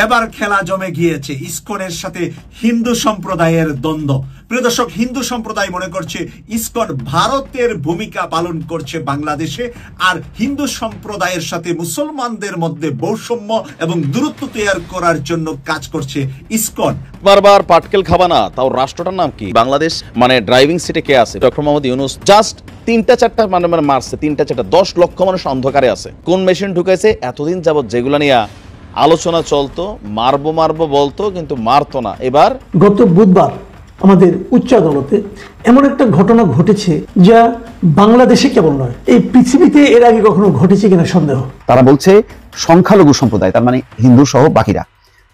এবার খেলা জমে গিয়েছে ইসকনের সাথে হিন্দু সম্প্রদায়ের দ্বন্দ্ব। প্রিয় দর্শক, হিন্দু সম্প্রদায় মনে করছে ইসকন ভারতের ভূমিকা পালন করছে বাংলাদেশে, আর হিন্দু সম্প্রদায়ের সাথে মুসলমানদের মধ্যে বৈষম্য এবং দূরত্ব তৈরি করার জন্য কাজ করছে ইসকন। বারবার পাটকেল খাবা না, তাও রাষ্ট্রটার নাম কি? বাংলাদেশ। মানে ড্রাইভিং সিটে কে আছে? ডক্টর মোহাম্মদ ইউনূস। জাস্ট তিনটা চারটা মানে মারছে, 10 লক্ষ মানুষ অন্ধকারে আছে। কোন মেশিন ঢুকাইছে? এতদিন যাবত যেগুলো নিয়ে আলোচনা চলতো, মারবো বলতো, কিন্তু মারতো না। এবার গত বুধবার আমাদের উচ্চ আদালতে এমন একটা ঘটনা ঘটেছে যা বাংলাদেশে কেবল নয়, এই পৃথিবীতে এর আগে কখনো ঘটেছে কিনা সন্দেহ। তারা বলছে সংখ্যালঘু সম্প্রদায়, তার মানে হিন্দু সহ বাকিরা,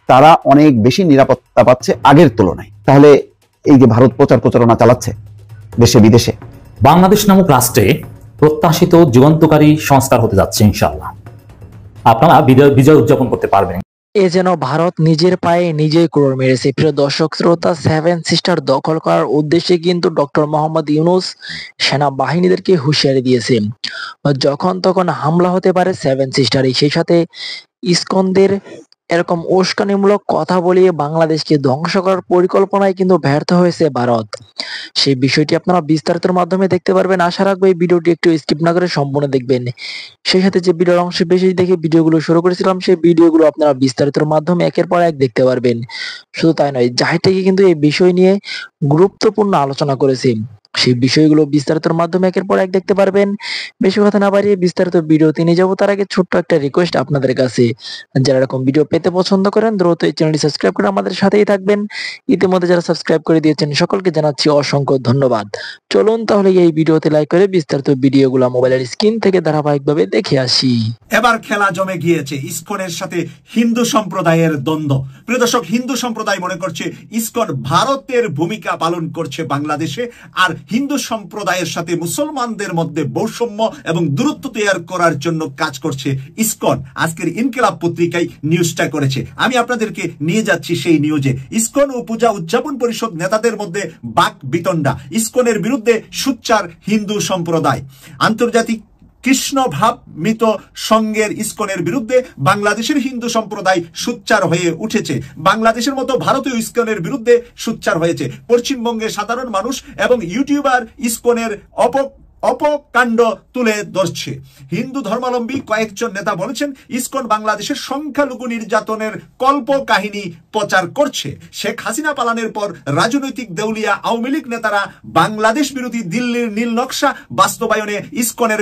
তারা অনেক বেশি নিরাপত্তা পাচ্ছে আগের তুলনায়। তাহলে এই যে ভারত প্রচারণা চালাচ্ছে দেশে বিদেশে, বাংলাদেশ নামক রাষ্ট্রে প্রত্যাশিত যুগান্তকারী সংস্কার হতে যাচ্ছে ইনশাআল্লাহ। আপনারা বিজয় উদযাপন করতে পারবেন। এ যেন ভারত নিজের পায়ে নিজেই কুড়োর মেরেছে। প্রিয় দর্শক শ্রোতা, 7 সিস্টার দখল করার উদ্দেশ্যে কিন্তু ডক্টর মোহাম্মদ ইউনূস সেনাবাহিনীদেরকে হুঁশিয়ারি দিয়েছে, যখন তখন হামলা হতে পারে 7 সিস্টারে। সেই সাথে ইসকনদের এরকম উস্কানিমূলক কথা বলিয়ে বাংলাদেশকে ধ্বংস করার পরিকল্পনায় কিন্তু ব্যর্থ হয়েছে ভারত। সেই বিষয়টি আপনারা বিস্তারিত মাধ্যমে দেখতে পারবেন। আশা রাখবো এই ভিডিওটি একটু স্কিপ না করে সম্পূর্ণ দেখবেন। সেই সাথে যে ভিডিওর অংশ বেশি দেখে ভিডিওগুলো শুরু করেছিলাম, সেই ভিডিওগুলো আপনারা বিস্তারিত মাধ্যমে একের পর এক দেখতে পারবেন। শুধু তাই নয়, জাহিদ থেকে কিন্তু এই বিষয় নিয়ে গুরুত্বপূর্ণ আলোচনা করেছে, সেই বিষয়গুলো বিস্তারিত মাধ্যমে একের পর এক দেখতে পারবেন। বেশি কথা না বাড়িয়ে বিস্তারিত ভিডিওতে নিয়ে যাবো, তার আগে ছোট্ট একটা রিকোয়েস্ট আপনাদের কাছে, যারা এরকম ভিডিও পেতে পছন্দ করেন দ্রুত এই চ্যানেলটি সাবস্ক্রাইব করে আমাদের সাথেই থাকবেন। ইতিমধ্যে যারা সাবস্ক্রাইব করে দিয়েছেন সকলকে জানাচ্ছি অসংখ্য ধন্যবাদ। চলুন তাহলে এই ভিডিওতে লাইক করে বিস্তারিত ভিডিওগুলো মোবাইলের স্ক্রিন থেকে ধারাবাহিকভাবে দেখে আসি। এবার খেলা জমে গিয়েছে ইসকনের সাথে হিন্দু সম্প্রদায়ের দ্বন্দ্ব। প্রিয় দর্শক, হিন্দু সম্প্রদায় মনে করছে ইসকন ভারতের ভূমিকা পালন করছে বাংলাদেশে, আর হিন্দু সম্প্রদায়ের সাথে মুসলমানদের মধ্যে বৈষম্য এবং দূরত্ব তৈরি করার জন্য কাজ করছে ইসকন। আজকের ইনকিলাব পত্রিকায় নিউজটা করেছে, আমি আপনাদেরকে নিয়ে যাচ্ছি সেই নিউজে। ইসকন ও পূজা উদযাপন পরিষদ নেতাদের মধ্যে বাক বিতণ্ডা, ইসকনের বিরুদ্ধে সোচ্চার হিন্দু সম্প্রদায়। আন্তর্জাতিক কৃষ্ণ ভাব মৃত সংঘের ইসকনের বিরুদ্ধে বাংলাদেশের হিন্দু সম্প্রদায় সোচ্চার হয়ে উঠেছে। বাংলাদেশের মতো ভারতীয় ইসকনের বিরুদ্ধে সোচ্চার হয়েছে পশ্চিমবঙ্গের সাধারণ মানুষ এবং ইউটিউবার ইসকনের অপকাণ্ড তুলে ধরছে। হিন্দু ধর্মাবলম্বী কয়েকজন নেতা বলেছেন, ইসকন বাংলাদেশের সংখ্যালঘু নির্যাতনের কল্প কাহিনী প্রচার করছে। শেখ হাসিনা পালানোর পর রাজনৈতিক দেউলিয়া আওয়ামী লীগ নেতারা বাংলাদেশ বিরোধী দিল্লির নীল নকশা বাস্তবায়নে ইসকনের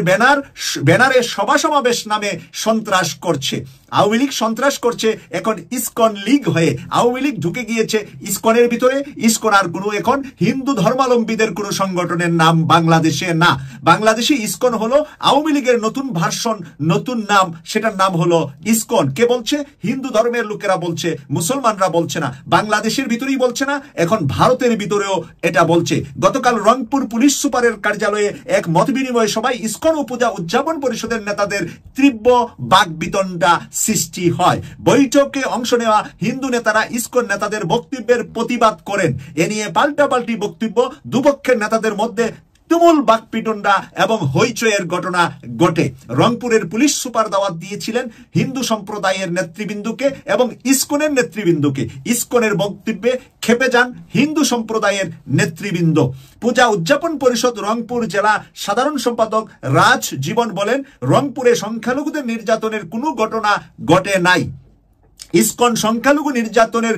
ব্যানারে সভা সমাবেশ নামে সন্ত্রাস করছে। আওয়ামী লীগ সন্ত্রাস করছে, এখন ইসকন লীগ হয়ে আওয়ামী লীগ ঢুকে গিয়েছে ইসকনের ভিতরে। ইসকন আর কোনো এখন হিন্দু ধর্মাবলম্বীদের কোনো সংগঠনের নাম বাংলাদেশে না। বাংলাদেশে ইসকন হলো আওয়ামী লীগের নতুন ভার্সন, নতুন নাম, সেটার নাম হলো ইসকন। কে বলছে? হিন্দু ধর্মের লোকেরা বলছে, মুসলমানরা বলছে না, বাংলাদেশের ভিতরেই বলছে না, এখন ভারতের ভিতরেও এটা বলছে। গতকাল রংপুর পুলিশ সুপারের কার্যালয়ে এক মত বিনিময় সভায় ইসকন ও পূজা উদযাপন পরিষদের নেতাদের তীব্র বাকবিতণ্ডা সৃষ্টি হয়। বৈঠকে অংশ নেওয়া হিন্দু নেতারা ইসকন নেতাদের বক্তব্যের প্রতিবাদ করেন। এ নিয়ে পাল্টাপাল্টি বক্তব্য, দুপক্ষের নেতাদের মধ্যে তুমুল বাকপিটুন্ডা এবং হইচইয়ের ঘটনা ঘটে। রংপুরের পুলিশ সুপার দাওয়াত দিয়েছিলেন হিন্দু সম্প্রদায়ের নেতৃবৃন্দকে এবং ইসকনের নেতৃবৃন্দকে। ইসকনের বক্তব্যে খেপে যান হিন্দু সম্প্রদায়ের নেতৃবৃন্দ। পূজা উদযাপন পরিষদ রংপুর জেলা সাধারণ সম্পাদক রাজ জীবন বলেন, রংপুরে সংখ্যালঘুদের নির্যাতনের কোনো ঘটনা ঘটে নাই। ইসকন সংখ্যালঘু নির্যাতনের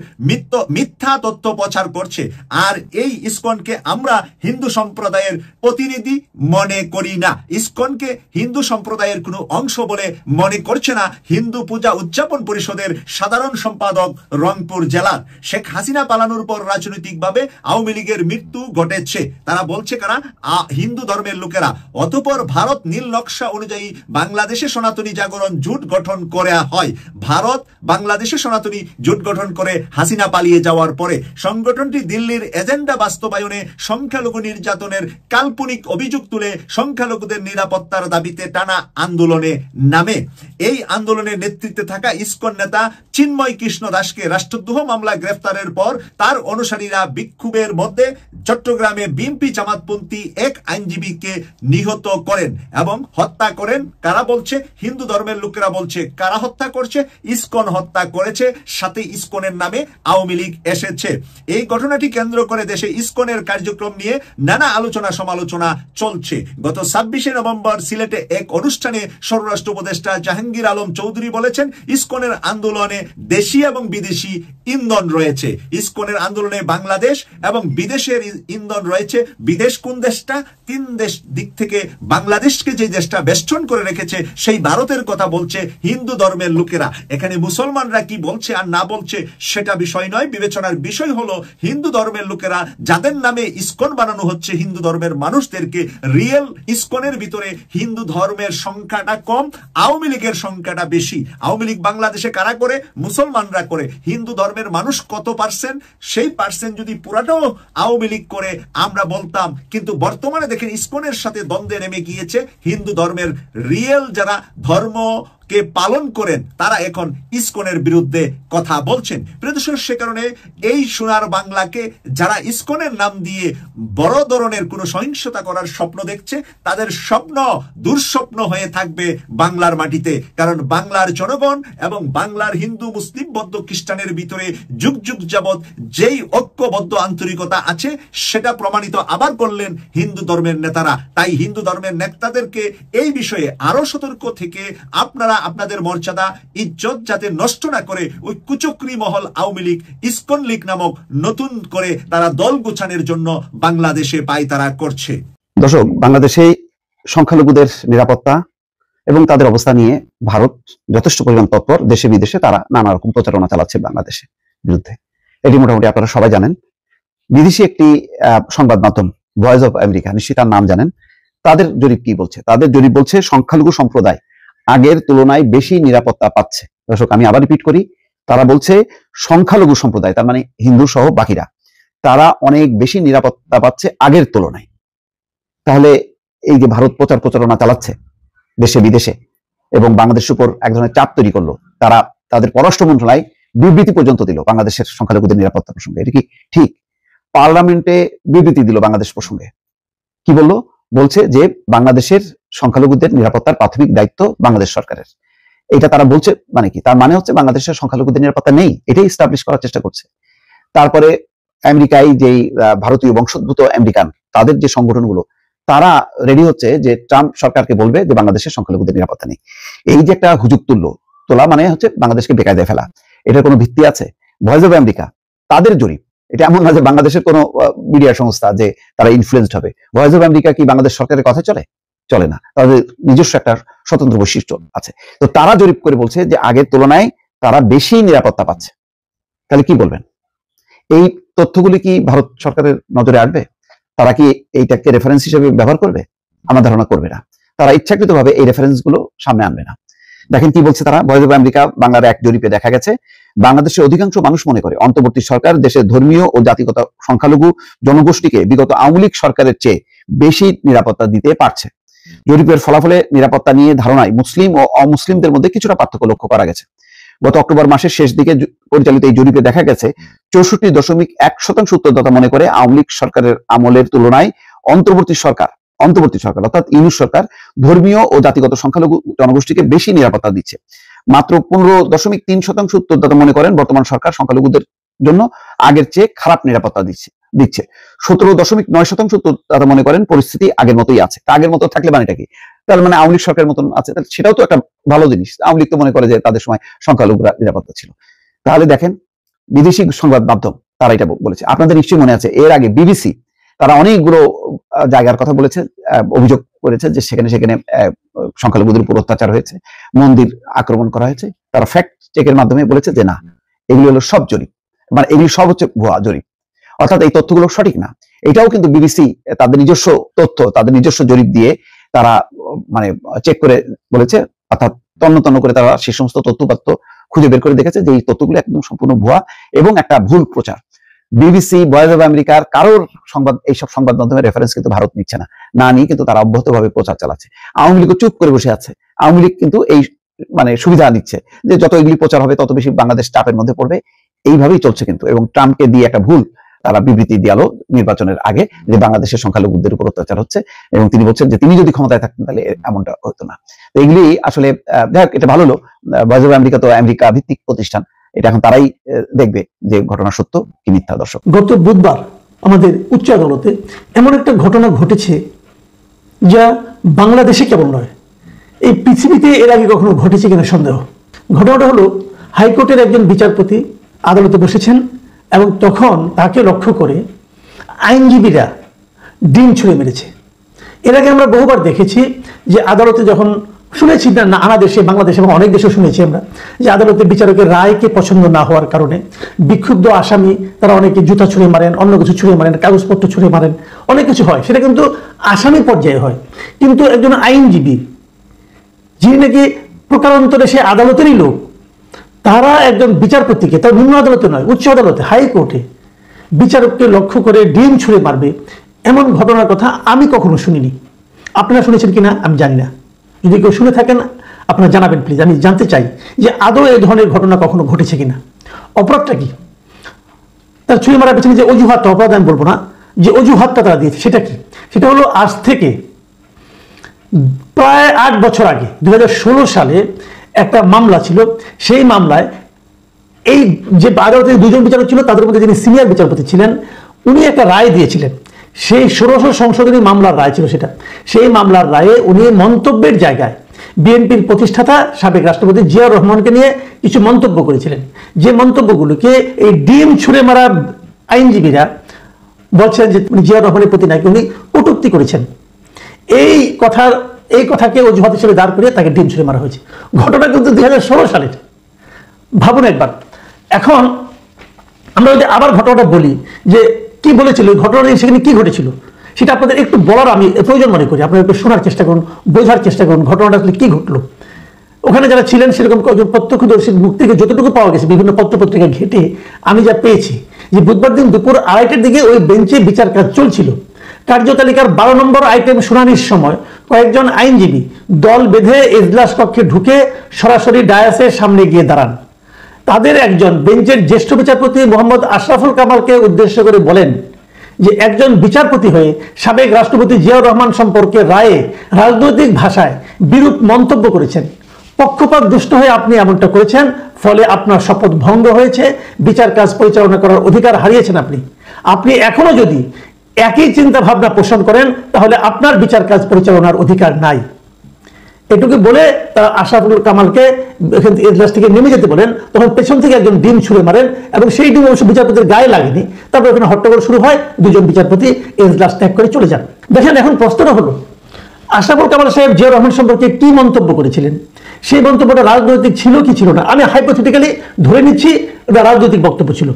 মিথ্যা তথ্য প্রচার করছে, আর এই ইসকনকে আমরা হিন্দু সম্প্রদায়ের প্রতিনিধি মনে করি না। ইসকনকে হিন্দু সম্প্রদায়ের কোনো অংশ বলে মনে করছে না হিন্দু পূজা উদযাপন পরিষদের সাধারণ সম্পাদক রংপুর জেলার। শেখ হাসিনা পালানোর পর রাজনৈতিকভাবে আওয়ামী লীগের মৃত্যু ঘটেছে, তারা বলছে কারা? হিন্দু ধর্মের লোকেরা। অতঃপর ভারত নীল নকশা অনুযায়ী বাংলাদেশে সনাতনী জাগরণ জোট গঠন করা হয়। ভারত বাংলাদেশে সনাতনী জোট গঠন করে হাসিনা পালিয়ে যাওয়ার পরে সংগঠনটি দিল্লির এজেন্ডা বাস্তবায়নে সংখ্যালঘু নির্যাতনের কাল্পনিক অভিযোগ তুলে সংখ্যালঘুদের নিরাপত্তার দাবিতে টানা আন্দোলনে নামে। এই আন্দোলনের নেতৃত্বে থাকা ইসকন নেতা চিন্ময় কৃষ্ণ দাসকে রাষ্ট্রদ্রোহ মামলা গ্রেফতারের পর তার অনুসারীরা বিক্ষোভের মধ্যে চট্টগ্রামে বিএনপি জামাতপন্থী এক আইনজীবীকে নিহত করেন এবং হত্যা করেন। কারা বলছে? হিন্দু ধর্মের লোকেরা বলছে। কারা হত্যা করছে? ইসকন হত্যা করেছে, সাথে ইসকনের নামে আওয়ামী লীগ এসেছে। এই ঘটনাটি কেন্দ্র করে দেশে ইসকনের কার্যক্রম নিয়ে নানা আলোচনা সমালোচনা চলছে। গত 26শে নভেম্বর সিলেটে এক অনুষ্ঠানে স্বরাষ্ট্র উপদেষ্টা জাহাঙ্গীর আলম চৌধুরী বলেছেন, ইসকনের আন্দোলনে দেশি এবং বিদেশি ইন্ধন রয়েছে। ইসকনের আন্দোলনে বাংলাদেশ এবং বিদেশের ইন্ধন রয়েছে। বিদেশ কোন দেশটা? 3 দেশ দিক থেকে বাংলাদেশকে যে দেশটা বেষ্টন করে রেখেছে সেই ভারতের কথা বলছে হিন্দু ধর্মের লোকেরা। এখানে মুসলমানরা কি বলছে আর না বলছে সেটা বিষয় নয়, বিবেচনার বিষয় হলো হিন্দু ধর্মের লোকেরা যাদের নামে ইসকন বানানো হচ্ছে হিন্দু ধর্মের মানুষদেরকে, রিয়েল ইসকনের ভিতরে হিন্দু ধর্মের সংখ্যাটা কম, আওয়ামী লীগের সংখ্যাটা বেশি। আওয়ামী লীগ বাংলাদেশে কারা করে? মুসলমানরা করে। হিন্দু ধর্মের মানুষ কত পার্সেন্ট? সেই পার্সেন্ট যদি পুরাটাও আওয়ামী লীগ করে আমরা বলতাম, কিন্তু বর্তমানে দেখেন ইসকনের সাথে দ্বন্দ্বে নেমে গিয়েছে হিন্দু ধর্মের রিয়েল যারা ধর্ম কে পালন করেন তারা এখন ইসকনের বিরুদ্ধে কথা বলছেন। প্রিয় দর্শক, সে কারণে এই সোনার বাংলাকে যারা ইসকনের নাম দিয়ে বড় ধরনের কোনো সহিংসতা করার স্বপ্ন দেখছে তাদের স্বপ্ন দুঃস্বপ্ন হয়ে থাকবে বাংলার মাটিতে। কারণ বাংলার জনগণ এবং বাংলার হিন্দু মুসলিম বৌদ্ধ খ্রিস্টানের ভিতরে যুগ যুগ যাবৎ যেই ঐক্যবদ্ধ আন্তরিকতা আছে সেটা প্রমাণিত আবার করলেন হিন্দু ধর্মের নেতারা। তাই হিন্দু ধর্মের নেতাদেরকে এই বিষয়ে আরো সতর্ক থেকে আপনারা আপনাদের মর্যাদা ইজ্জত যাতে নষ্ট না করে ওই কুচক্রী মহল আওয়ামী লীগ ইসকন লীগ নামক নতুন করে তারা দল গোছানোর জন্য বাংলাদেশে পায়তারা করছে। দর্শক, বাংলাদেশে সংখ্যালঘুদের নিরাপত্তা এবং তাদের অবস্থা নিয়ে ভারত যথেষ্ট পরিমাণ তৎপর। দেশে বিদেশে তারা নানা রকম প্রচারণা চালাচ্ছে বাংলাদেশের বিরুদ্ধে। এটি মোটামুটি আপনারা সবাই জানেন। বিদেশি একটি সংবাদ মাধ্যম ভয়েস অফ আমেরিকা, নিশ্চয়ই তার নাম জানেন, তাদের জরিপ কি বলছে? তাদের জরিপ বলছে সংখ্যালঘু সম্প্রদায় আগের তুলনায় বেশি নিরাপত্তা পাচ্ছে। দর্শক, আমি আবার রিপিট করি, তারা বলছে সংখ্যালঘু সম্প্রদায়, তার মানে হিন্দু সহ বাকিরা, তারা অনেক বেশি নিরাপত্তা পাচ্ছে আগের তুলনায়। তাহলে এই যে ভারত প্রচারণা চালাচ্ছে দেশে বিদেশে এবং বাংলাদেশের উপর এক ধরনের চাপ তৈরি করলো, তারা তাদের পররাষ্ট্র মন্ত্রণালয় বিবৃতি পর্যন্ত দিল বাংলাদেশের সংখ্যালঘুদের নিরাপত্তা প্রসঙ্গে। এটা কি ঠিক? পার্লামেন্টে বিবৃতি দিল বাংলাদেশ প্রসঙ্গে। কি বললো? বলছে যে বাংলাদেশের সংখ্যালঘুদের নিরাপত্তার প্রাথমিক দায়িত্ব বাংলাদেশ সরকারের। এটা তারা বলছে মানে কি? তার মানে হচ্ছে বাংলাদেশের সংখ্যালঘুদের নিরাপত্তা নেই, এটাই এস্টাবলিশ করার চেষ্টা করছে। তারপরে আমেরিকায় যেই ভারতীয় বংশোদ্ভূত আমেরিকান তাদের যে সংগঠনগুলো, তারা রেডি হচ্ছে যে ট্রাম্প সরকারকে বলবে যে বাংলাদেশের সংখ্যালঘুদের নিরাপত্তা নেই। এই যে একটা হুজুগ তোলা মানে হচ্ছে বাংলাদেশকে বেকায়দায় ফেলা। এটার কোনো ভিত্তি আছে? ভয়েস অফ আমেরিকা তাদের জরিপ, এটা এমন না যে বাংলাদেশের কোনো মিডিয়া সংস্থা যে তারা ইনফ্লুয়েন্সড হবে। ভয়েস অফ আমেরিকা কি বাংলাদেশ সরকারের কথা চলে না, তাদের নিজস্ব একটা স্বতন্ত্র বৈশিষ্ট্য আছে। তো তারা জরিপ করে বলছে যে আগের তুলনায় তারা বেশি নিরাপত্তা পাচ্ছে। তাহলে কি বলবেন? এই তথ্যগুলি কি ভারত সরকারের নজরে আসবে? তারা কি এইটাকে রেফারেন্স হিসেবে ব্যবহার করবে? আমার ধারণা করবে না। তারা ইচ্ছাকৃতভাবে এই রেফারেন্স গুলো সামনে আনবে না। দেখেন কি বলছে তারা। ভয়েস অফ আমেরিকা বাংলার এক জরিপে দেখা গেছে বাংলাদেশের অধিকাংশ মানুষ মনে করে অন্তর্বর্তী সরকার দেশের ধর্মীয় ও জাতিগত সংখ্যালঘু জনগোষ্ঠীকে বিগত আওয়ামী লীগ সরকারের চেয়ে বেশি নিরাপত্তা দিতে পারছে। জরিপের ফলাফলে নিরাপত্তা নিয়ে ধারণায় মুসলিম ও অমুসলিমদের মধ্যে কিছুটা পার্থক্য লক্ষ্য করা গেছে। গত অক্টোবর মাসের শেষ দিকে পরিচালিত এই জরিপে দেখা গেছে 64.1% উত্তরদাতা মনে করে আওয়ামী লীগ সরকারের আমলের তুলনায় অন্তর্বর্তী সরকার অর্থাৎ ইউনূস সরকার ধর্মীয় ও জাতিগত সংখ্যালঘু জনগোষ্ঠীকে বেশি নিরাপত্তা দিচ্ছে। মাত্র 15.3% উত্তরদাতা মনে করেন বর্তমান সরকার সংখ্যালঘুদের জন্য আগের চেয়ে খারাপ নিরাপত্তা দিচ্ছে। 17.9% উত্তরদাতা মনে করেন পরিস্থিতি আগের মতোই আছে। আগের মতো থাকলে মানেটা কি? তার মানে আওয়ামী লীগ সরকারের মতন আছে, সেটাও তো একটা ভালো জিনিস। আওয়ামী লীগ তো মনে করে যে তাদের সময় সংখ্যালঘুরা নিরাপত্তা ছিল। তাহলে দেখেন, বিদেশি সংবাদ মাধ্যম তারা এটা বলেছে। আপনাদের নিশ্চয়ই মনে আছে এর আগে বিবিসি তারা অনেকগুলো জায়গার কথা বলেছে, অভিযোগ করেছে যে সেখানে সংখ্যালঘুদের উপর অত্যাচার হয়েছে, মন্দির আক্রমণ করা হয়েছে। তারা ফ্যাক্ট চেকের মাধ্যমে বলেছে যে না, এগুলি হলো সব জরিপ, মানে এগুলি সব হচ্ছে ভুয়া জরিপ, অর্থাৎ এই তথ্যগুলো সঠিক না। এটাও কিন্তু বিবিসি তাদের নিজস্ব তথ্য, তাদের নিজস্ব জরিপ দিয়ে তারা মানে চেক করে বলেছে, অর্থাৎ তন্ন করে তারা সে সমস্ত তথ্যপাত্র খুঁজে বের করে দেখেছে যে এই তথ্যগুলো একদম সম্পূর্ণ ভুয়া এবং একটা ভুল প্রচার। বিবিসি, ভয়েস অফ আমেরিকার কারোর সংবাদ, এইসব সংবাদ মাধ্যমের রেফারেন্স কিন্তু ভারত নিচ্ছে না, না নিয়ে কিন্তু তারা অব্যাহতভাবে প্রচার চালাচ্ছে। আওয়ামী লীগও চুপ করে বসে আছে। আওয়ামী লীগ কিন্তু এই মানে সুবিধা নিচ্ছে যে যত এগুলি প্রচার হবে তত বেশি বাংলাদেশ চাপের মধ্যে পড়বে, এইভাবেই চলছে কিন্তু। এবং ট্রাম্পকে দিয়ে একটা ভুল তারা বিবৃতি দিয়ালো নির্বাচনের আগে যে বাংলাদেশের সংখ্যালঘুদের উপর অত্যাচার হচ্ছে, এবং তিনি বলছেন যে তিনি যদি ক্ষমতায় থাকতেন তাহলে এমনটা হতো না। তো এগুলি আসলে দেখ, এটা ভালো হলো, ভয়েস অফ আমেরিকা তো আমেরিকা ভিত্তিক প্রতিষ্ঠান, এটা এখন তারাই দেখবে যে ঘটনা সত্য কি মিথ্যা। দর্শক, গত বুধবার আমাদের উচ্চ আদালতে এমন একটা ঘটনা ঘটেছে যা বাংলাদেশে কেবল নয়, এই পৃথিবীতে এর আগে কখনো ঘটেছে কিনা সন্দেহ। ঘটনাটা হলো, হাইকোর্টের একজন বিচারপতি আদালতে বসেছেন এবং তখন তাকে লক্ষ্য করে আইনজীবীরা ডিম ছুঁড়ে মেরেছে। এর আগে আমরা বহুবার দেখেছি যে আদালতে যখন শুনেছি, না নানা দেশে, বাংলাদেশে এবং অনেক দেশে শুনেছি আমরা, যে আদালতে বিচারকের রায়কে পছন্দ না হওয়ার কারণে বিক্ষুব্ধ আসামি তারা অনেকে জুতা ছুঁড়ে মারেন, অন্য কিছু ছুঁড়ে মারেন, কাগজপত্র ছুঁড়ে মারেন, অনেক কিছু হয়। সেটা কিন্তু আসামি পর্যায়ে হয়। কিন্তু একজন আইনজীবী যিনি নাকি প্রকারান্তরে সে আদালতেরই লোক, তারা একজন বিচারপতিকে, তার নিম্ন আদালতে নয়, উচ্চ আদালতে, হাইকোর্টে বিচারককে লক্ষ্য করে ডিম ছুঁড়ে মারবে, এমন ঘটনার কথা আমি কখনো শুনিনি। আপনারা শুনেছেন কিনা আমি জানি না, যদি কেউ শুনে থাকেন আপনারা জানাবেন প্লিজ। আমি জানতে চাই যে আদৌ এই ধরনের ঘটনা কখনো ঘটেছে কিনা। অপরাধটা কি? তার ছুঁড়ে মারার পেছনে যে অজুহাতটা, অপরাধ আমি বলবো না, যে অজুহাতটা তারা দিয়েছে সেটা কি? সেটা হলো, আজ থেকে প্রায় 8 বছর আগে 2016 সালে একটা মামলা ছিল। সেই মামলায় এই যে আদালতের দুজন বিচারক ছিল, তাদের মধ্যে যিনি সিনিয়র বিচারপতি ছিলেন, উনি একটা রায় দিয়েছিলেন। সেই 1600 সংশোধনী মামলার রায় ছিল সেটা। সেই মামলার রায়ে উনি মন্তব্যের জায়গায় বিএনপির প্রতিষ্ঠাতা সাবেক রাষ্ট্রপতি জিয়াউর রহমানকে নিয়ে কিছু মন্তব্য করেছিলেন, যে মন্তব্যগুলোকে এই ডিম ছুঁড়ে মারা আইনজীবীরা বলছেন যে জিয়াউর রহমানের প্রতি নাকি উনি কটূক্তি করেছেন। এই কথাকে অজুহাত হিসেবে দাঁড় করিয়ে তাকে ডিম ছুঁড়ে মারা হয়েছে। ঘটনা কিন্তু 2016 সালের। ভাবুন একবার। এখন আমরা যদি আবার ঘটনাটা বলি যে কি বলেছিল, ঘটনাটা সেখানে কি ঘটেছিল, সেটা আপনাদের একটু বলার আমি প্রয়োজন মনে করি। আপনারা একটু শোনার চেষ্টা করুন, বোঝার চেষ্টা করুন ঘটনাটা আসলে কি ঘটলো। ওখানে যারা ছিলেন সেরকম কয়েকজন প্রত্যক্ষদর্শীর মুখ থেকে যতটুকু পাওয়া গেছে বিভিন্ন পত্রপত্রিকা ঘেটে আমি যা পেয়েছি, যে বুধবার দিন দুপুর 2:30টার দিকে ওই বেঞ্চে বিচার কাজ চলছিল। কার্যতালিকার 12 নম্বর আইটেম শুনানির সময় কয়েকজন আইনজীবী দল বেঁধে এজলাস কক্ষে ঢুকে সরাসরি ডায়াসের সামনে গিয়ে দাঁড়ান। তাদের একজন বেঞ্চের জ্যেষ্ঠ বিচারপতি মোহাম্মদ আশরাফুল কামালকে উদ্দেশ্য করে বলেন যে একজন বিচারপতি হয়ে সাবেক রাষ্ট্রপতি জিয়াউর রহমান সম্পর্কে রায়ে রাজনৈতিক ভাষায় বিরূপ মন্তব্য করেছেন। পক্ষপাত দুষ্ট হয়ে আপনি এমনটা করেছেন, ফলে আপনার শপথ ভঙ্গ হয়েছে, বিচার কাজ পরিচালনা করার অধিকার হারিয়েছেন আপনি এখনো যদি একই চিন্তা ভাবনা পোষণ করেন তাহলে আপনার বিচার কাজ পরিচালনার অধিকার নাই। এটুকু বলে তারা আশরাফুল কামালকে এজলাস থেকে নেমে যেতে বলেন। তখন পেছন থেকে একজন ডিম ছুঁড়ে মারেন এবং সেই ডিম অবশ্য বিচারপতির গায়ে লাগেনি। তারপর এখানে হট্টগোল শুরু হয়, দুজন বিচারপতি এজলাস ত্যাগ করে চলে যান। দেখেন, এখন প্রশ্নটা হলো আশরাফুল কামাল সাহেব জিয়াউর রহমান সম্পর্কে কি মন্তব্য করেছিলেন, সেই মন্তব্যটা রাজনৈতিক ছিল কি ছিল না। আমি হাইপোথেটিক্যালি ধরে নিচ্ছি এটা রাজনৈতিক বক্তব্য ছিল।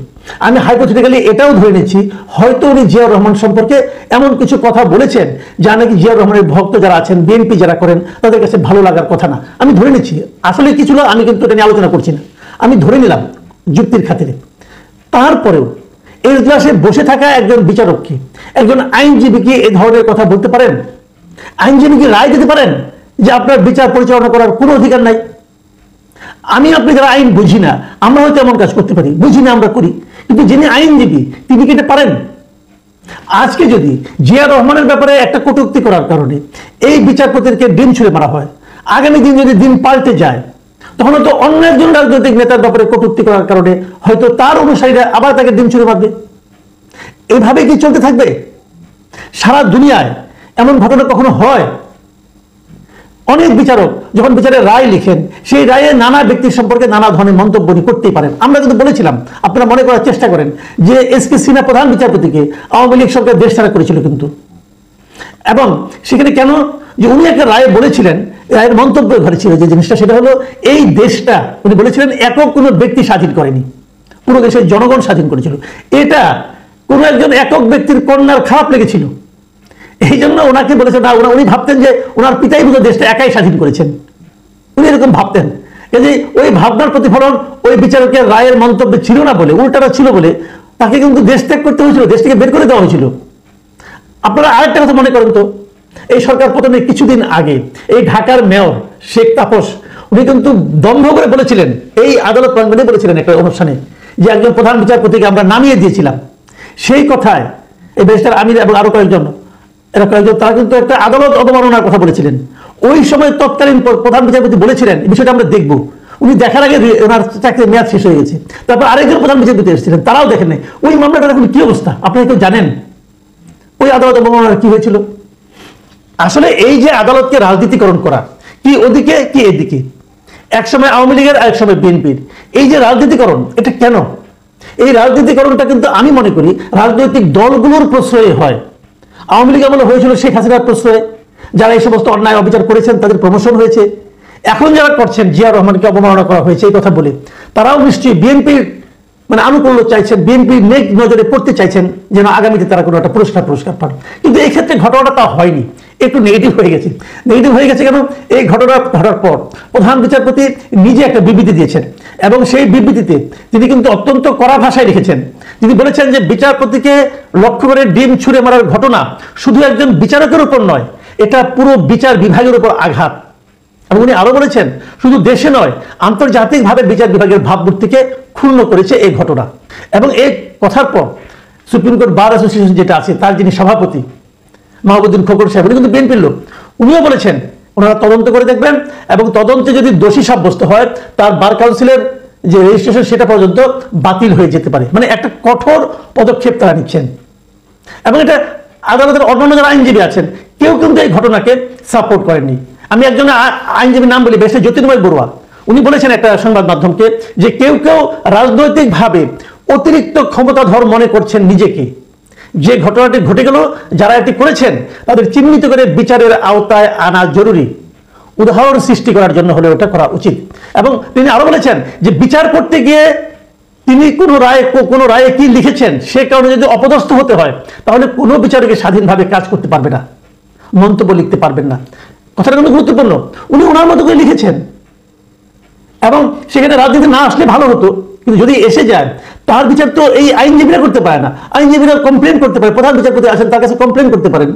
আমি হাইপোথেটিক্যালি এটাও ধরে নিচ্ছি হয়তো উনি জিয়াউর রহমান সম্পর্কে এমন কিছু কথা বলেছেন যা নাকি জিয়াউর রহমানের ভক্ত যারা আছেন, বিএনপি যারা করেন, তাদের কাছে ভালো লাগার কথা না। আমি ধরে নিচ্ছি, আসলে কি ছিল আমি কিন্তু এটা নিয়ে আলোচনা করছি না, আমি ধরে নিলাম যুক্তির খাতিরে। তারপরেও এজলাসে বসে থাকা একজন বিচারককে, একজন আইনজীবীকে এ ধরনের কথা বলতে পারেন? আইনজীবীকে রায় দিতে পারেন যে আপনার বিচার পরিচালনা করার কোনো অধিকার নাই? আমি আপনি যারা আইন বুঝি না, আমরা হয়তো এমন কাজ করতে পারি, বুঝি না আমরা করি, কিন্তু যিনি আইনজীবী তিনি কি এটা পারেন? আজকে যদি জিয়াউর রহমানের ব্যাপারে একটা কটূক্তি করার কারণে এই বিচারপতিকে ডিম ছুঁড়ে মারা হয়, আগামী দিন যদি দিন পাল্টে যায়, তখন হয়তো অন্য একজন রাজনৈতিক নেতার ব্যাপারে কটূক্তি করার কারণে হয়তো তার অনুসারীরা আবার তাকে ডিম ছুঁড়ে মারবে। এইভাবে কি চলতে থাকবে? সারা দুনিয়ায় এমন ঘটনা কখনো হয়? অনেক বিচারক যখন বিচারের রায় লিখেন, সেই রায়ে নানা ব্যক্তির সম্পর্কে নানা ধরনের মন্তব্য করতেই পারেন। আমরা কিন্তু বলেছিলাম, আপনারা মনে করার চেষ্টা করেন যে এসকে সিনহা প্রধান বিচারপতিকে আওয়ামী লীগ সরকার দেশ ছাড়া করেছিল কিন্তু, এবং সেখানে কেন, যে উনি একটা রায়ে বলেছিলেন, রায়ের মন্তব্য ঘরে ছিল যে জিনিসটা, সেটা হলো এই দেশটা উনি বলেছিলেন একক কোনো ব্যক্তি স্বাধীন করেনি, পুরো দেশের জনগণ স্বাধীন করেছিল। এটা কোনো একজন একক ব্যক্তির কন্যার খারাপ লেগেছিল, এই জন্য ওনাকে বলেছেন না, উনি ভাবতেন যে ওনার পিতাই বুঝে দেশটা একাই স্বাধীন করেছেন, উনি এরকম ভাবতেন। ওই ভাবনার প্রতিফলন ওই বিচারকের রায়ের মন্তব্যে ছিল না বলে, উল্টাটা ছিল বলে তাকে কিন্তু দেশ ত্যাগ করতে হয়েছিল, দেশ থেকে বের করে দেওয়া হয়েছিল। আপনারা আরেকটা কথা মনে করেন তো, এই সরকার পতনের কিছুদিন আগে এই ঢাকার মেয়র শেখ তাপস উনি কিন্তু দম্ভ করে বলেছিলেন, এই আদালত প্রাঙ্গণে বলেছিলেন একটা অনুষ্ঠানে, যে একজন প্রধান বিচারপতিকে আমরা নামিয়ে দিয়েছিলাম। সেই কথায় এই ব্যারিস্টার আমির এবং আরো কয়েকজন তারা কিন্তু একটা আদালত অবমাননার কথা বলেছিলেন। ওই সময় তৎকালীন প্রধান বিচারপতি বলেছিলেন এই বিষয়টা আমরা দেখবো। উনি দেখার আগে ওনার চাকরির মেয়াদ শেষ হয়ে গেছে। তারপর আরেকজন প্রধান বিচারপতি এসেছিলেন, তারাও দেখেন নাই। ওই মামলাটার এখন কি অবস্থা আপনারা কেউ জানেন? ওই আদালত অবমাননার কি হয়েছিল? আসলে এই যে আদালতকে রাজনীতিকরণ করা, কি ওদিকে কি এদিকে, একসময় আওয়ামী লীগের এক সময় বিএনপির, এই যে রাজনীতিকরণ, এটা কেন? এই রাজনীতিকরণটা কিন্তু আমি মনে করি রাজনৈতিক দলগুলোর প্রশ্রয়ে হয়। আওয়ামী লীগ আমলে হয়েছিল শেখ হাসিনার প্রশ্রয়ে, যারা এই সমস্ত অন্যায় অবিচার করেছেন তাদের প্রমোশন হয়েছে। এখন যারা করছেন, জিয়া রহমানকে অবমাননা করা হয়েছে এই কথা বলে, তারাও নিশ্চয়ই বিএনপির আনুকূল্য চাইছেন, বিএনপির নেক নজরে পড়তে চাইছেন যেন আগামীতে তারা কোনো একটা পুরস্কার পান। কিন্তু এই ক্ষেত্রে ঘটনাটা তা হয়নি, একটু নেগেটিভ হয়ে গেছে। নেগেটিভ হয়ে গেছে কেন? এই ঘটনা ঘটার পর প্রধান বিচারপতি নিজে একটা বিবৃতি দিয়েছেন, এবং সেই বিবৃতিতে তিনি কিন্তু অত্যন্ত কড়া ভাষায় লিখেছেন। তিনি বলেছেন যে বিচারপতিকে লক্ষ্য করে ডিম ছুঁড়ে মারার ঘটনা শুধু একজন বিচারকের উপর নয়, এটা পুরো বিচার বিভাগের উপর আঘাত। এবং উনি আরো বলেছেন শুধু দেশে নয়, আন্তর্জাতিকভাবে বিচার বিভাগের ভাবমূর্তিকে ক্ষুণ্ণ করেছে এই ঘটনা। এবং এই কথার পর সুপ্রিম কোর্ট বার অ্যাসোসিয়েশন যেটা আছে, তার যিনি সভাপতি মাহবুবুদ্দিন খোকন সাহেব, উনি কিন্তু বিএনপির লোক, উনিও বলেছেন ওনারা তদন্ত করে দেখবেন, এবং তদন্তে যদি দোষী সাব্যস্ত হয় তার বার কাউন্সিলের যে রেজিস্ট্রেশন সেটা পর্যন্ত বাতিল হয়ে যেতে পারে। মানে একটা কঠোর পদক্ষেপ তারা নিচ্ছেন। এবং এটা আদালতের অন্যান্য যারা আইনজীবী আছেন কেউ কিন্তু এই ঘটনাকে সাপোর্ট করেননি। আমি একজন আইনজীবীর নাম বলি, ব্যারিস্টার জ্যোতির্ময় বড়ুয়া, উনি বলেছেন একটা সংবাদ মাধ্যমকে যে কেউ রাজনৈতিকভাবে অতিরিক্ত ক্ষমতাধর মনে করছেন নিজেকে। যে ঘটনাটি ঘটে গেল, যারা এটি করেছেন তাদের চিহ্নিত করে বিচারের আওতায় আনা জরুরি, উদাহরণ সৃষ্টি করার জন্য হলে ওটা করা উচিত। এবং তিনি আরো বলেছেন যে বিচার করতে গিয়ে তিনি কোনো রায়ে কি লিখেছেন সে কারণে যদি অপদস্থ হতে হয়, তাহলে কোনো বিচারকে স্বাধীনভাবে কাজ করতে পারবে না, মন্তব্য লিখতে পারবেন না। কথাটা কিন্তু গুরুত্বপূর্ণ, উনি ওনার মতো করে লিখেছেন। এবং সেখানে রাজনীতি না আসলে ভালো হতো, কিন্তু যদি এসে যায় তার বিচার তো এই আইনজীবীরা করতে পারে না। আইনজীবীরা কমপ্লেন করতে পারে, প্রধান বিচারপতি আসেন তার কাছে কমপ্লেন করতে পারেন,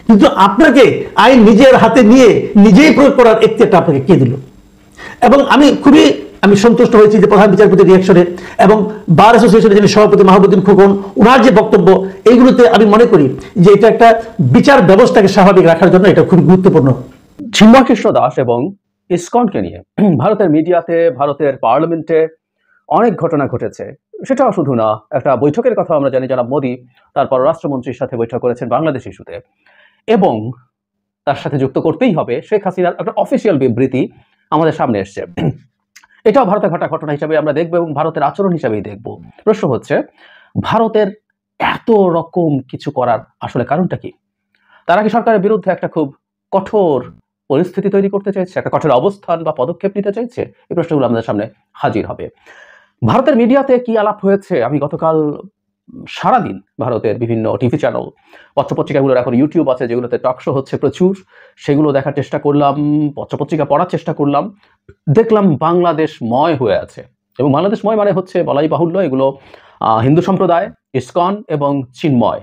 কিন্তু আপনাকে আইন নিজের হাতে নিয়ে নিজেই প্রয়োগ করার এখতিয়ারটা আপনাকে কে দিল? এবং আমি সন্তুষ্ট হয়েছি যে প্রধান বিচারপতির রিয়াকশনে এবং বার অ্যাসোসিয়েশনের যিনি সভাপতি মাহবুবুদ্দিন খোকন, ওনার যে বক্তব্য, এইগুলোতে আমি মনে করি যে এটা একটা বিচার ব্যবস্থাকে স্বাভাবিক রাখার জন্য এটা খুব গুরুত্বপূর্ণ। চিন্ময় কৃষ্ণ দাস এবং ইসকনকে নিয়ে ভারতের মিডিয়াতে, ভারতের পার্লামেন্টে অনেক ঘটনা ঘটেছে। সেটাও শুধু না, একটা বৈঠকের কথা আমরা জানি, জনাব মোদী তার পররাষ্ট্রমন্ত্রীর সাথে বৈঠক করেছেন বাংলাদেশ ইস্যুতে, এবং তার সাথে যুক্ত করতেই হবে শেখ হাসিনার একটা অফিসিয়াল বিবৃতি আমাদের সামনে এসছে। এটাও ভারতে ঘটা ঘটনা হিসাবে আমরা দেখবো এবং ভারতের আচরণ হিসাবেই দেখবো। প্রশ্ন হচ্ছে, ভারতের এত রকম কিছু করার আসলে কারণটা কি? তারা কি সরকারের বিরুদ্ধে একটা খুব কঠোর পরিস্থিতি তৈরি করতে চাইছে, একটা কঠোর অবস্থান বা পদক্ষেপ নিতে চাইছে? এই প্রশ্নগুলো আমাদের সামনে হাজির হবে। ভারতের মিডিয়াতে কি আলাপ হয়েছে, আমি গতকাল সারাদিন ভারতের বিভিন্ন টিভি চ্যানেল, পত্রপত্রিকাগুলোর এখন ইউটিউব আছে যেগুলোতে টক শো হচ্ছে প্রচুর, সেগুলো দেখার চেষ্টা করলাম, পত্রপত্রিকা পড়ার চেষ্টা করলাম, দেখলাম বাংলাদেশময় হয়ে আছে। এবং বাংলাদেশময় মানে হচ্ছে বলাই বাহুল্য, এগুলো হিন্দু সম্প্রদায়, ইসকন এবং চিন্ময়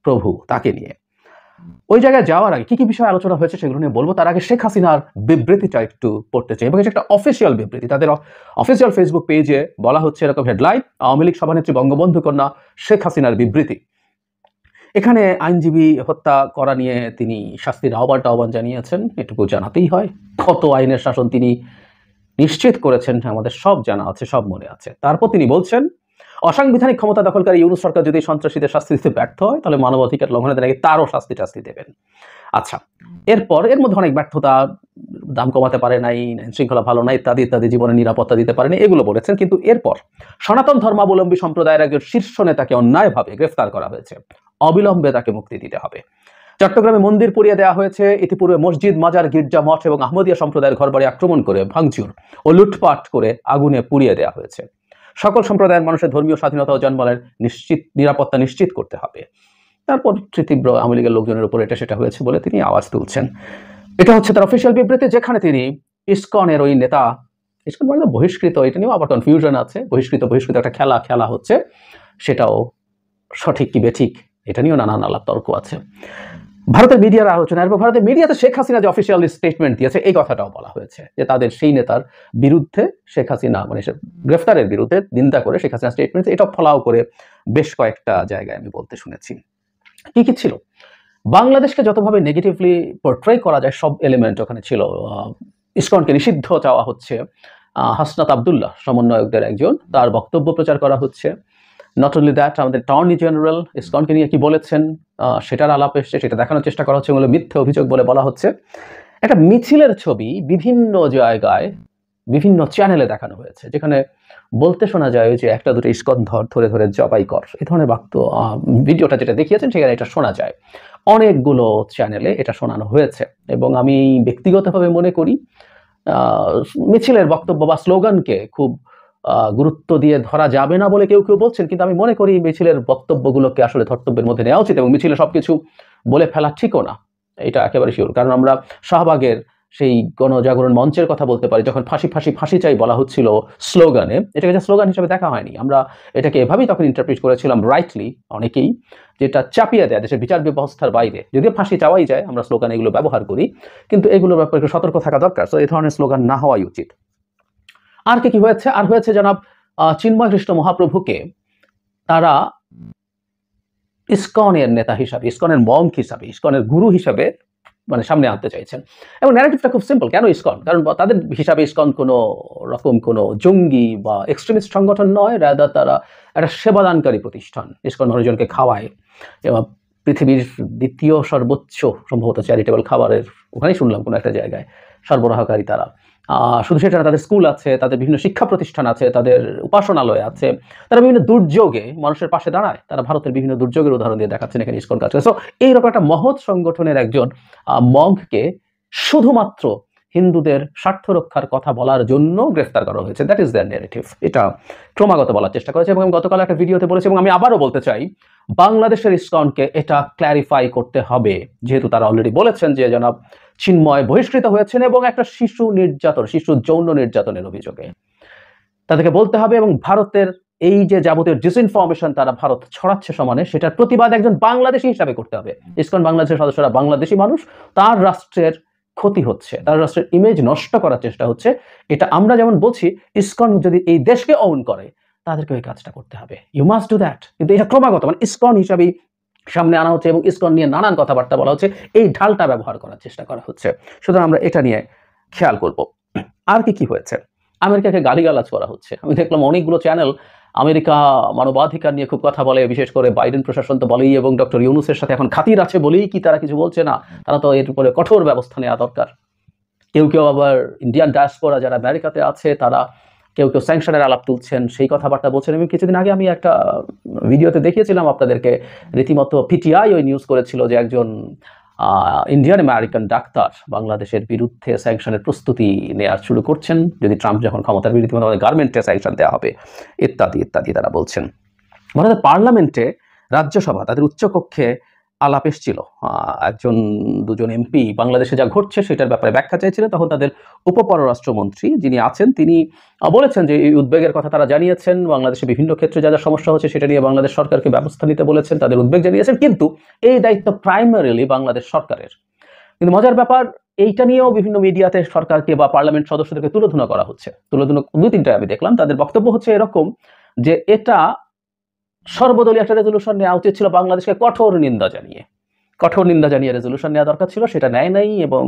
প্রভু তাকে নিয়ে। ওই জায়গায় যাওয়ার আগে কি কি বিষয় আলোচনা হয়েছে সেগুলো নিয়ে বলবো। তার আগে শেখ হাসিনার বিবৃতিটা একটু পড়তে চাই, এবং এটা একটা অফিসিয়াল বিবৃতি। তাদের অফিসিয়াল ফেসবুক পেজে বলা হচ্ছে এরকম হেডলাইন, আওয়ামী লীগ সভানেত্রী বঙ্গবন্ধু কন্যা শেখ হাসিনার বিবৃতি। এখানে আইনজীবী হত্যা করা নিয়ে তিনি শাস্তির আহ্বান জানিয়েছেন, এটুকু জানাতেই হয়। কত আইনের শাসন তিনি নিশ্চিত করেছেন আমাদের সব জানা আছে, সব মনে আছে। তারপর তিনি বলছেন, অসাংবিধানিক ক্ষমতা দখলকারী ইউনূস সরকার যদি সন্ত্রাসীদের শাস্তি দিতে ব্যর্থ হয় তাহলে মানবাধিকার লঙ্ঘনের নাকি তারও শাস্তি দেবেন। আচ্ছা, এরপর এর মধ্যে অনেক ব্যর্থতা, দাম কমাতে পারে নাই, শৃঙ্খলা ভালো নাই, ইত্যাদি ইত্যাদি, জীবনের নিরাপত্তা দিতে পারেনি, এগুলো বলেছেন। কিন্তু এরপর সনাতন ধর্মাবলম্বী সম্প্রদায়ের একজন শীর্ষ নেতাকে অন্যায়ভাবে গ্রেফতার করা হয়েছে, অবিলম্বে তাকে মুক্তি দিতে হবে। চট্টগ্রামে মন্দির পুড়িয়ে দেওয়া হয়েছে, ইতিপূর্বে মসজিদ, মাজার, গির্জা, মঠ এবং আহমদিয়া সম্প্রদায়ের ঘরবাড়ি আক্রমণ করে ভাঙচুর ও লুটপাট করে আগুনে পুড়িয়ে দেওয়া হয়েছে। সকল সম্প্রদায়ের মানুষের ধর্মীয় স্বাধীনতা ও জন্মালের নিরাপত্তা নিশ্চিত করতে হবে। তারপর তীব্র আওয়ামী লীগের লোকজনের উপর এটা সেটা হয়েছে বলে তিনি আওয়াজ তুলছেন। এটা হচ্ছে তার অফিসিয়াল বিবৃতি, যেখানে তিনি ইসকনের ওই নেতা, ইসকন মানে বহিষ্কৃত, এটা নিয়েও আবার কনফিউশন আছে, বহিষ্কৃত একটা খেলা হচ্ছে, সেটাও সঠিক কি বেঠিক এটা নিয়েও নানান আলাপ তর্ক আছে। ভারতের মিডিয়ার আলোচনা এবং ভারতের মিডিয়াতে শেখ হাসিনা যে অফিসিয়ালি স্টেটমেন্ট দিয়েছে এই কথাটাও বলা হয়েছে যে তাদের সেই নেতার বিরুদ্ধে শেখ হাসিনা মানে গ্রেফতারের বিরুদ্ধে নিন্দা করে শেখ হাসিনা স্টেটমেন্ট এটা ফলাও করে বেশ কয়েকটা জায়গায় আমি বলতে শুনেছি। কি কি ছিল? বাংলাদেশকে যতভাবে নেগেটিভলি পোর্ট্রে করা যায় সব এলিমেন্ট ওখানে ছিল। ইসকনকে নিষিদ্ধ চাওয়া হচ্ছে, হাসনাত আবদুল্লাহ সমন্বয়কদের একজন, তার বক্তব্য প্রচার করা হচ্ছে। নট অনলি দ্যাট, আমাদের অ্যাটর্নি জেনারেল ইসকনকে নিয়ে কি বলেছেন সেটার আলাপ এসছে, সেটা দেখানোর চেষ্টা করা হচ্ছে, এগুলো মিথ্যে অভিযোগ বলে বলা হচ্ছে। একটা মিছিলের ছবি বিভিন্ন জায়গায় বিভিন্ন চ্যানেলে দেখানো হয়েছে, যেখানে বলতে শোনা যায় যে একটা দুটো ইসকন ধরে ধরে জবাই কর, এই ধরনের ভিডিওটা যেটা দেখিয়েছেন সেখানে এটা শোনা যায়। অনেকগুলো চ্যানেলে এটা শোনানো হয়েছে এবং আমি ব্যক্তিগতভাবে মনে করি মিছিলের বক্তব্য বা স্লোগানকে খুব গুরুত্ব দিয়ে ধরা যাবে না বলে কেউ কেউ বলছেন, কিন্তু আমি মনে করি মিছিলের বক্তব্যগুলোকে আসলে ধর্তব্যের মধ্যে নেওয়া উচিত এবং মিছিলে সবকিছু বলে ফেলা ঠিকও না, এটা একেবারে শিওর। কারণ আমরা শাহবাগের সেই গণজাগরণ মঞ্চের কথা বলতে পারি, যখন ফাঁসি ফাঁসি ফাঁসি চাই বলা হচ্ছিল স্লোগানে, এটাকে যে স্লোগান হিসেবে দেখা হয়নি, আমরা এটাকে এভাবেই তখন ইন্টারপ্রিট করেছিলাম রাইটলি অনেকেই, যেটা চাপিয়ে দেয় দেশের বিচার ব্যবস্থার বাইরে। যদিও ফাঁসি চাওয়াই যায়, আমরা স্লোগান এগুলো ব্যবহার করি, কিন্তু এগুলোর ব্যাপারে একটু সতর্ক থাকা দরকার। তো এই ধরনের স্লোগান না হওয়াই উচিত। আর কি হয়েছে? আর হয়েছে জনাব চিন্ময় কৃষ্ণ মহাপ্রভুকে তারা ইসকনের নেতা হিসাবে, ইসকনের মঙ্ক হিসাবে, ইসকনের গুরু হিসাবে মানে সামনে আনতে চাইছেন এবং ন্যারেটিভটা খুব সিম্পল। কেন ইসকন? কারণ তাদের হিসাবে ইসকন কোনো রকম কোনো জঙ্গি বা এক্সট্রিমিস্ট সংগঠন নয়, রাদার তারা একটা সেবাদানকারী প্রতিষ্ঠান। ইসকন মানুষজনকে খাওয়ায় এবং পৃথিবীর দ্বিতীয় সর্বোচ্চ সম্ভবত চ্যারিটেবল খাবারের, ওখানেই শুনলাম কোনো একটা জায়গায়, সরবরাহকারী তারা। শুধু সেটা না, তাদের স্কুল আছে, তাদের বিভিন্ন শিক্ষা প্রতিষ্ঠান আছে, তাদের উপাসনালয় আছে, তারা বিভিন্ন দুর্যোগে মানুষের পাশে দাঁড়ায়। তারা ভারতের বিভিন্ন দুর্যোগের উদাহরণ দিয়ে দেখাচ্ছেন এখানে ইসকন কাজ করে। সো এইরকম একটা মহৎ সংগঠনের একজন মঙ্ককে শুধুমাত্র হিন্দুদের স্বার্থ রক্ষার কথা বলার জন্য গ্রেফতার করা হয়েছে। That is their narrative. এটা ক্রমাগত বলার চেষ্টা করেছে এবং আমি গতকাল একটা ভিডিওতে বলেছি এবং আমি আবারও বলতে চাই, বাংলাদেশের ইসকনকে এটা ক্ল্যারিফাই করতে হবে, যেহেতু তারা অলরেডি বলেছেন যে জনাব চিন্ময় বহিষ্কৃত হয়েছেন এবং একটা শিশু যৌন নির্যাতনের অভিযোগে তাদেরকে বলতে হবে। এবং ভারতের এই যে যাবতীয় ডিসইনফরমেশন তারা ভারত ছড়াচ্ছে সমানে, সেটার প্রতিবাদ একজন বাংলাদেশী হিসাবে করতে হবে। ইসকন বাংলাদেশের সদস্যরা বাংলাদেশি মানুষ, তার রাষ্ট্রের ক্ষতি হচ্ছে, তার রাষ্ট্রের ইমেজ নষ্ট করার চেষ্টা হচ্ছে। এটা আমরা যেমন বলছি, ইসকন যদি এই দেশকে ওন করে তাদেরকে ওই কাজটা করতে হবে। You must do that. কিন্তু এটা ক্রমাগত মানে ইসকন হিসাবেই সামনে আনা হচ্ছে এবং ইসকন নিয়ে নানান কথাবার্তা বলা হচ্ছে, এই ঢালটা ব্যবহার করার চেষ্টা করা হচ্ছে। সুতরাং আমরা এটা নিয়ে খেয়াল করব। আর কি হয়েছে? আমেরিকাকে গালিগালাজ করা হচ্ছে। আমি দেখলাম অনেকগুলো চ্যানেল আমেরিকা মানবাধিকার নিয়ে খুব কথা বলে, বিশেষ করে বাইডেন প্রশাসন তো বলেই এবং ডক্টর ইউনুসের সাথে এখন খাতির আছে বলেই কি তারা কিছু বলছে না, তারা তো এর উপরে কঠোর ব্যবস্থা নেওয়া দরকার। কেউ আবার ইন্ডিয়ান ডায়াসপোরা যারা আমেরিকাতে আছে তারা কেউ স্যাংশনের আলাপ তুলছেন, সেই কথাবার্তা বলছেন। এবং কিছুদিন আগে আমি একটা ভিডিওতে দেখিয়েছিলাম আপনাদেরকে, রীতিমতো পিটিআই ওই নিউজ করেছিল যে একজন ইন্ডিয়ান আমেরিকান ডাক্তার বাংলাদেশের বিরুদ্ধে স্যাংশনের প্রস্তুতি নেওয়া শুরু করছেন, যদি ট্রাম্প যখন ক্ষমতার বিরুদ্ধে গার্মেন্টে স্যাংশন দেওয়া হবে ইত্যাদি ইত্যাদি তারা বলছেন। ভারতের পার্লামেন্টে রাজ্যসভা তাদের উচ্চকক্ষে আলাপ এসেছিল, একজন দুজন এমপি বাংলাদেশে যা ঘটছে সেটার ব্যাপারে ব্যাখ্যা চাইছিলেন। তখন তাদের উপপররাষ্ট্রমন্ত্রী যিনি আছেন তিনি বলেছেন যে এই উদ্বেগের কথা তারা জানিয়েছেন, বাংলাদেশে বিভিন্ন ক্ষেত্রে যা যা সমস্যা হচ্ছে সেটা নিয়ে বাংলাদেশ সরকারকে ব্যবস্থা নিতে বলেছেন, তাদের উদ্বেগ জানিয়েছেন, কিন্তু এই দায়িত্ব প্রাইমারিলি বাংলাদেশ সরকারের। কিন্তু মজার ব্যাপার, এইটা নিয়েও বিভিন্ন মিডিয়াতে সরকারকে বা পার্লামেন্ট সদস্যদেরকে তুলোধনা করা হচ্ছে। তুলোধনা 2-3টায় আমি দেখলাম, তাদের বক্তব্য হচ্ছে এরকম যে এটা সর্বদলীয় একটা রেজলিউশন নেওয়া উচিত ছিল, বাংলাদেশকে কঠোর নিন্দা জানিয়ে রেজলিউশন নেওয়া দরকার ছিল, সেটা নেয় নাই এবং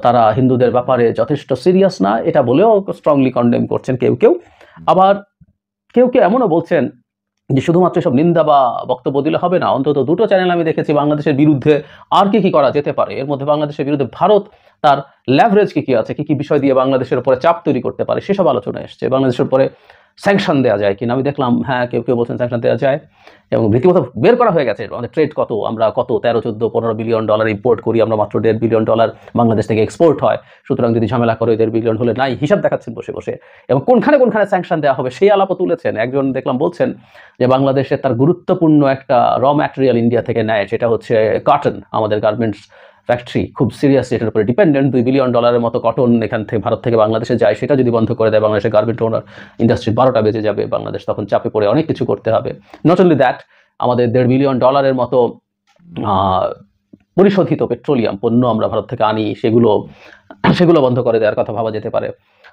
তারা হিন্দুদের ব্যাপারে যথেষ্ট সিরিয়াস না এটা বলেও স্ট্রংলি কন্ডেম করছেন কেউ। আবার কেউ এমনও বলছেন যে শুধুমাত্র সব নিন্দা বা বক্তব্য দিলে হবে না, অন্তত 2টো চ্যানেল আমি দেখেছি বাংলাদেশের বিরুদ্ধে আর কি করা যেতে পারে। এর মধ্যে বাংলাদেশের বিরুদ্ধে ভারত তার লেভারেজ কি আছে, কি বিষয় দিয়ে বাংলাদেশের উপরে চাপ তৈরি করতে পারে সেসব আলোচনা এসছে। বাংলাদেশের উপরে স্যাংশন দেওয়া যায় কিনা আমি দেখলাম, হ্যাঁ কেউ বলছেন স্যাংশন দেওয়া যায় এবং রীতিমতো বের করা হয়ে গেছে আমাদের ট্রেড কত, আমরা কত 13-14-15 বিলিয়ন ডলার ইম্পোর্ট করি, আমরা মাত্র $1.5 বিলিয়ন বাংলাদেশ থেকে এক্সপোর্ট হয়। সুতরাং যদি ঝামেলা করে $1.5 বিলিয়ন হলে নাই, হিসাব দেখাচ্ছেন বসে এবং কোনখানে স্যাংশন দেওয়া হবে সেই আলাপও তুলেছেন। একজন দেখলাম বলছেন যে বাংলাদেশে তার গুরুত্বপূর্ণ একটা র ম্যাটেরিয়াল ইন্ডিয়া থেকে নেয়, সেটা হচ্ছে কটন, আমাদের গার্মেন্টস ফ্যাক্টরি খুব সিরিয়াসলি এটার উপরে ডিপেন্ডেন্ট, $2 বিলিয়ন মতো কটন এখান থেকে ভারত থেকে বাংলাদেশে যায়, সেটা যদি বন্ধ করে দেয় বাংলাদেশের গার্মেন্ট ওনার ইন্ডাস্ট্রি 12টা বেজে যাবে, বাংলাদেশ তখন চাপে পড়ে অনেক কিছু করতে হবে। নট অনলি দ্যাট, আমাদের $1.5 বিলিয়ন মতো পরিশোধিত পেট্রোলিয়াম পণ্য আমরা ভারত থেকে আনি, সেগুলো বন্ধ করে দেওয়ার কথা ভাবা যেতে পারে।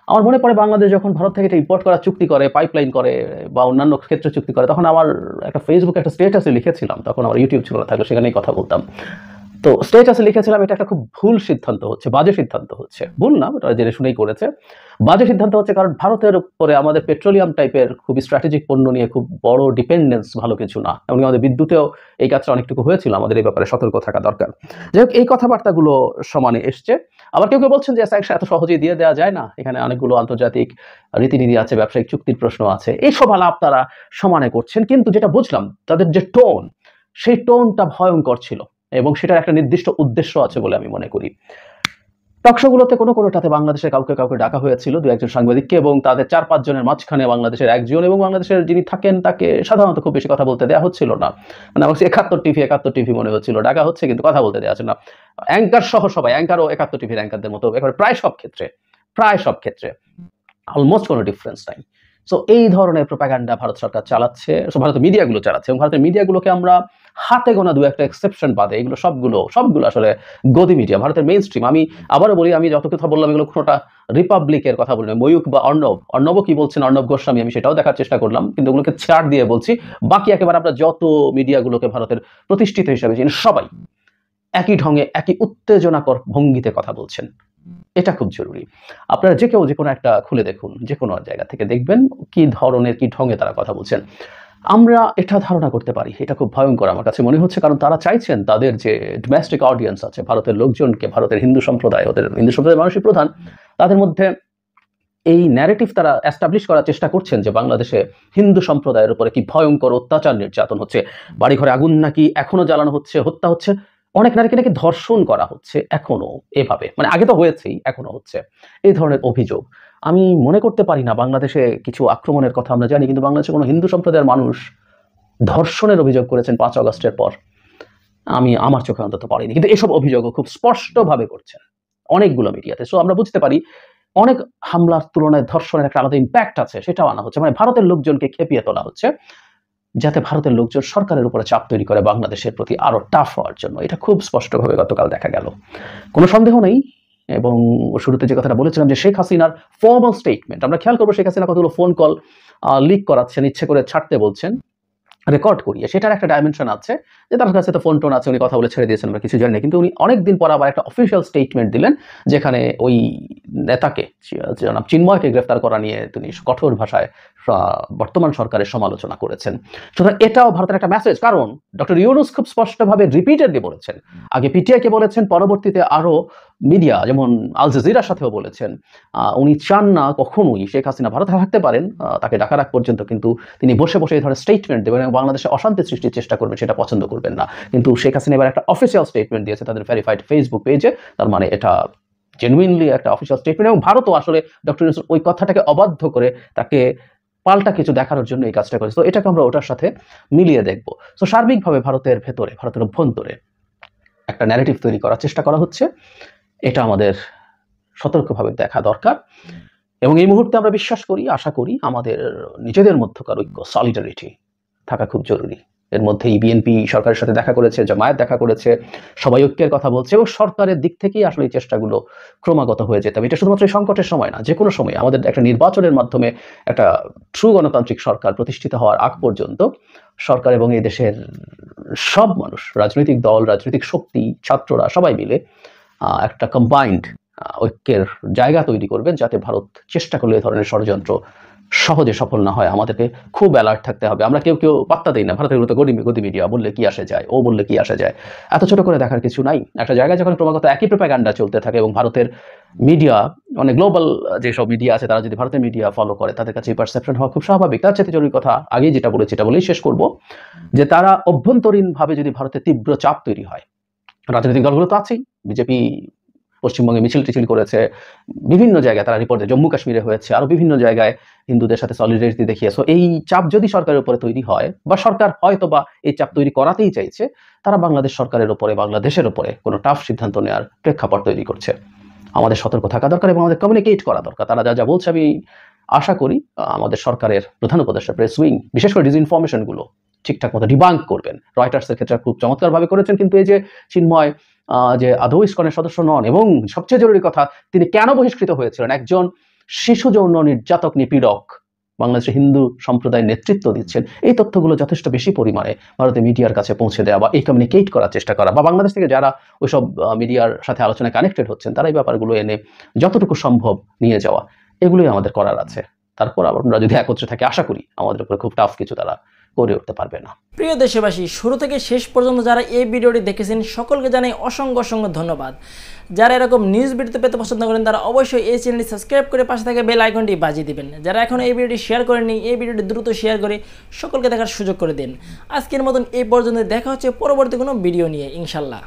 আমার মনে পড়ে বাংলাদেশ যখন ভারত থেকে এটা ইম্পোর্ট করার চুক্তি করে, পাইপলাইন করে বা অন্যান্য ক্ষেত্রে চুক্তি করে, তখন আমার একটা ফেসবুকে একটা স্টেটাসে লিখেছিলাম, তখন আমার ইউটিউব ছিল না, থাকলে সেখানেই কথা বলতাম। তো স্টেটাসে লিখেছিলাম এটা একটা খুব ভুল সিদ্ধান্ত হচ্ছে, বাজে সিদ্ধান্ত হচ্ছে, ভুল না, ওটা জেনে শুনেই করেছে, বাজে সিদ্ধান্ত হচ্ছে। কারণ ভারতের উপরে আমাদের পেট্রোলিয়াম টাইপের খুবই স্ট্র্যাটেজিক পণ্য নিয়ে খুব বড় ডিপেন্ডেন্স ভালো কিছু না, এমনকি আমাদের বিদ্যুতেও এই কাজটা অনেকটুকু হয়েছিল, আমাদের এই ব্যাপারে সতর্ক থাকা দরকার। যাই হোক, এই কথাবার্তাগুলো সমানে এসছে। আবার কেউ কেউ বলছেন যে স্যাংশন এত সহজেই দিয়ে দেওয়া যায় না, এখানে অনেকগুলো আন্তর্জাতিক রীতিনীতি আছে, ব্যবসায়িক চুক্তির প্রশ্ন আছে, এইসব আলাপ তারা সমানে করছেন। কিন্তু যেটা বুঝলাম তাদের যে টোন, সেই টোনটা ভয়ঙ্কর ছিল এবং সেটার একটা নির্দিষ্ট উদ্দেশ্য আছে বলে আমি মনে করি। টকশোগুলোতে কোনোটাতে বাংলাদেশের কাউকে ডাকা হয়েছিল, 2-1 সাংবাদিককে, এবং তাদের 4-5 জনের মাঝখানে বাংলাদেশের একজন, এবং বাংলাদেশের যিনি থাকেন তাকে সাধারণত খুব বেশি কথা বলতে দেওয়া হচ্ছিল না। মানে আমার 71 টিভি মনে হচ্ছিল, ডাকা হচ্ছে কিন্তু কথা বলতে দেওয়া হচ্ছে না। অ্যাঙ্কার সহ সবাই, অ্যাঙ্কারও 71 টিভির অ্যাঙ্কারদের মতো, একেবারে প্রায় সব ক্ষেত্রে অলমোস্ট কোনো ডিফারেন্স নাই। সো এই ধরনের প্রোপাগান্ডা ভারত সরকার চালাচ্ছে, ভারতের মিডিয়াগুলো চালাচ্ছে, এবং ভারতের মিডিয়াগুলোকে আমরা হাতে গোনা 2-1 এক্সেপশন বাদে এগুলো সবগুলো আসলে গদি মিডিয়া, ভারতের মেইন স্ট্রিম। আমি আবারও বলি, আমি যত কথা বললাম এগুলো কোনোটা রিপাবলিকের কথা বলি না, ময়ূক বা অর্ণব কি বলছেন, অর্ণব গোস্বামী, আমি সেটাও দেখার চেষ্টা করলাম, কিন্তু ওগুলোকে ছাড় দিয়ে বলছি, বাকি একেবারে আমরা যত মিডিয়াগুলোকে ভারতের প্রতিষ্ঠিত হিসাবে চিনি, সবাই একই ঢঙে একই উত্তেজনাকর ভঙ্গিতে কথা বলছেন। এটা খুব জরুরি। আপনারা যে কেউ যে কোনো একটা খুলে দেখুন, যে কোনো জায়গা থেকে দেখবেন কি ধরনের কি ঢঙে তারা কথা বলছেন। আমরা এটা ধারণা করতে পারি, এটা খুব ভয়ঙ্কর আমার কাছে মনে হচ্ছে, কারণ তারা চাইছেন তাদের যে ডোমেস্টিক অডিয়েন্স আছে, ভারতের লোকজনকে, ভারতের হিন্দু সম্প্রদায়, ওদের হিন্দু সম্প্রদায়ের মানুষই প্রধান, তাদের মধ্যে এই ন্যারেটিভ তারা এস্টাবলিশ করার চেষ্টা করছেন যে বাংলাদেশে হিন্দু সম্প্রদায়ের উপরে কি ভয়ঙ্কর অত্যাচার নির্যাতন হচ্ছে, বাড়িঘরে আগুন নাকি এখনো জ্বালানো হচ্ছে, হত্যা হচ্ছে, অনেক নারীকে নাকি ধর্ষণ করা হচ্ছে এখনো, এভাবে, মানে আগে তো হয়েছেই, এখনো হচ্ছে, এই ধরনের অভিযোগ। আমি মনে করতে পারি না, বাংলাদেশে কিছু আক্রমণের কথা আমরা জানি, কিন্তু বাংলাদেশে কোনো হিন্দু সম্প্রদায়ের মানুষ ধর্ষণের অভিযোগ করেছেন 5 আগস্টের পর, আমি আমার চোখে অন্তত পড়িনি। কিন্তু এসব অভিযোগও খুব স্পষ্টভাবে করছেন অনেকগুলো মিডিয়াতে। সো আমরা বুঝতে পারি অনেক হামলার তুলনায় ধর্ষণের একটা আলাদা ইম্প্যাক্ট আছে, সেটাও আনা হচ্ছে, মানে ভারতের লোকজনকে খেপিয়ে তোলা হচ্ছে, যাতে ভারতের লোকজন সরকারের উপরে চাপ তৈরি করে বাংলাদেশের প্রতি আরো টাফ হওয়ার জন্য। এটা খুব স্পষ্টভাবে গতকাল দেখা গেল, কোনো সন্দেহ নেই। এবং শুরুতে যে কথাটা বলেছিলাম যে শেখ হাসিনার ফর্মাল স্টেটমেন্ট, আমরা খেয়াল করবো শেখ হাসিনা কতগুলো ফোন কল লিক করাচ্ছেন, ইচ্ছে করে ছাড়তে বলছেন, রেকর্ড করিয়ে, সেটার একটা ডাইমেনশন আছে যে তার কাছে তো ফোন টোন আছে, উনি কথা বলে ছেড়ে দিয়েছেন, আমরা কিছু জানি না, কিন্তু উনি অনেকদিন পর আবার একটা অফিসিয়াল স্টেটমেন্ট দিলেন, যেখানে ওই নেতাকে, চিন্ময়কে গ্রেফতার করা নিয়ে তিনি কঠোর ভাষায় বর্তমান সরকারের সমালোচনা করেছেন। সুতরাং এটাও ভারতের একটা মেসেজ, কারণ ডক্টর ইউনূস খুব স্পষ্টভাবে রিপিটেডলি বলেছেন, আগে পিটিআইকে বলেছেন, পরবর্তীতে আরো মিডিয়া যেমন আল জাজিরার সাথেও বলেছেন, উনি চান না কখনোই শেখ হাসিনা ভারতে থাকতে পারেন, তাকে ডাকার আগ পর্যন্ত, কিন্তু তিনি বসে বসে এই ধরনের স্টেটমেন্ট দেবেন এবং বাংলাদেশে অশান্তি সৃষ্টির চেষ্টা করবেন, সেটা পছন্দ করবেন না। কিন্তু শেখ হাসিনা এবার একটা অফিসিয়াল স্টেটমেন্ট দিয়েছে তাদের ভেরিফাইড ফেসবুক পেজে, তার মানে এটা জেনুইনলি একটা অফিসিয়াল স্টেটমেন্ট, এবং ভারতও আসলে ডক্টর ইউনূস ওই কথাটাকে অবাধ্য করে তাকে পাল্টা কিছু দেখানোর জন্য এই কাজটা করেছে। তো এটাকে আমরা ওটার সাথে মিলিয়ে দেখবো। তো সার্বিকভাবে ভারতের ভেতরে, ভারতের অভ্যন্তরে একটা ন্যারেটিভ তৈরি করার চেষ্টা করা হচ্ছে, এটা আমাদের সতর্কভাবে দেখা দরকার। এবং এই মুহূর্তে আমরা বিশ্বাস করি, আশা করি আমাদের নিজেদের মধ্যকার ঐক্য, সলিডারিটি থাকা খুব জরুরি। এর মধ্যেই বিএনপি সরকারের সাথে দেখা করেছে, জামায়াত দেখা করেছে, সবাই ঐক্যের কথা বলছে, এবং সরকারের দিক থেকেই আসলে এই চেষ্টাগুলো ক্রমাগত হয়ে যেতে হবে। এটা শুধুমাত্র সংকটের সময় না, যে কোনো সময় আমাদের একটা নির্বাচনের মাধ্যমে একটা ট্রু গণতান্ত্রিক সরকার প্রতিষ্ঠিত হওয়ার আগ পর্যন্ত সরকার এবং এই দেশের সব মানুষ, রাজনৈতিক দল, রাজনৈতিক শক্তি, ছাত্ররা সবাই মিলে একটা কম্বাইন্ড ঐক্যের জায়গা তৈরি করবেন, যাতে ভারত চেষ্টা করলে এই ধরনের ষড়যন্ত্র সহজে সফল না হয়। আমাদেরকে খুব অ্যালার্ট থাকতে হবে। আমরা কেউ পাত্তা দিই না, ভারতের তো গদি মিডিয়া বললে কি আসে যায়, ও বললে কি আসে যায়, এত ছোট করে দেখার কিছু নাই। একটা জায়গায় যখন ক্রমাগত একই প্রোপাগান্ডা চলতে থাকে এবং ভারতের মিডিয়া, মানে গ্লোবাল যেসব মিডিয়া আছে, তারা যদি ভারতের মিডিয়া ফলো করে, তাদের কাছে এই পারসেপশন হওয়া খুব স্বাভাবিক। তার চেয়ে জরুরি কথা, আগেই যেটা বলেছি এটা বলেই শেষ করব, যে তারা অভ্যন্তরীণভাবে যদি ভারতের তীব্র চাপ তৈরি হয়, রাজনৈতিক দলগুলো তো আছেই, বিজেপি পশ্চিমবঙ্গে মিছিল টিছিল করেছে, বিভিন্ন জায়গায় তারা রিপোর্টে, জম্মু কাশ্মীরে হয়েছে, আরো বিভিন্ন জায়গায় হিন্দুদের সাথে সলিডারিটি দেখিয়ে। সো এই চাপ যদি সরকারের উপরে তৈরি হয়, বা সরকার হয়তো বা এই চাপ তৈরি করাতেই চাইছে, তারা বাংলাদেশ সরকারের উপরে, বাংলাদেশের উপরে কোনো টাফ সিদ্ধান্ত নেওয়ার প্রেক্ষাপট তৈরি করছে। আমাদের সতর্ক থাকা দরকার এবং আমাদের কমিউনিকেট করা দরকার। তারা যা যা বলছে, আমি আশা করি আমাদের সরকারের প্রধান উপদেষ্টা প্রেস উইং বিশেষ করে ডিসইনফরমেশনগুলো ঠিকঠাক মতো ডিবাঙ্ক করবেন। রয়টার্সের ক্ষেত্রে খুব চমৎকারভাবে করেছেন, কিন্তু এই যে চিন্ময় যে আদৌ ইসকনের সদস্য নন, এবং সবচেয়ে জরুরি কথা, তিনি কেন বহিষ্কৃত হয়েছিলেন, একজন শিশু যৌন নির্যাতক নিপীড়ক বাংলাদেশের হিন্দু সম্প্রদায় নেতৃত্ব দিচ্ছেন, এই তথ্যগুলো যথেষ্ট বেশি পরিমাণে ভারতের মিডিয়ার কাছে পৌঁছে দেওয়া বা এই কমিউনিকেট করার চেষ্টা করা, বা বাংলাদেশ থেকে যারা ওইসব মিডিয়ার সাথে আলোচনায় কানেক্টেড হচ্ছেন তারা এই ব্যাপারগুলো এনে যতটুকু সম্ভব নিয়ে যাওয়া, এগুলোই আমাদের করার আছে। তারপর আমরা যদি একত্রে থাকি, আশা করি আমাদের উপরে খুব টাফ কিছু তারা করে উঠতে পারবে না। প্রিয় দেশবাসী, শুরু থেকে শেষ পর্যন্ত যারা এই ভিডিওটি দেখেছেন সকলকে জানাই অসংখ্য অসংখ্য ধন্যবাদ। যারা এরকম নিউজ ভিডিও পেতে পছন্দ করেন তারা অবশ্যই এই চ্যানেলটি সাবস্ক্রাইব করে পাশে থাকা বেল আইকনটি বাজিয়ে দিবেন। যারা এখন এই ভিডিওটি শেয়ার করেননি, এই ভিডিওটি দ্রুত শেয়ার করে সকলকে দেখার সুযোগ করে দিন। আজকের মতন এই পর্যন্ত, দেখা হচ্ছে পরবর্তী কোনো ভিডিও নিয়ে ইনশাল্লাহ।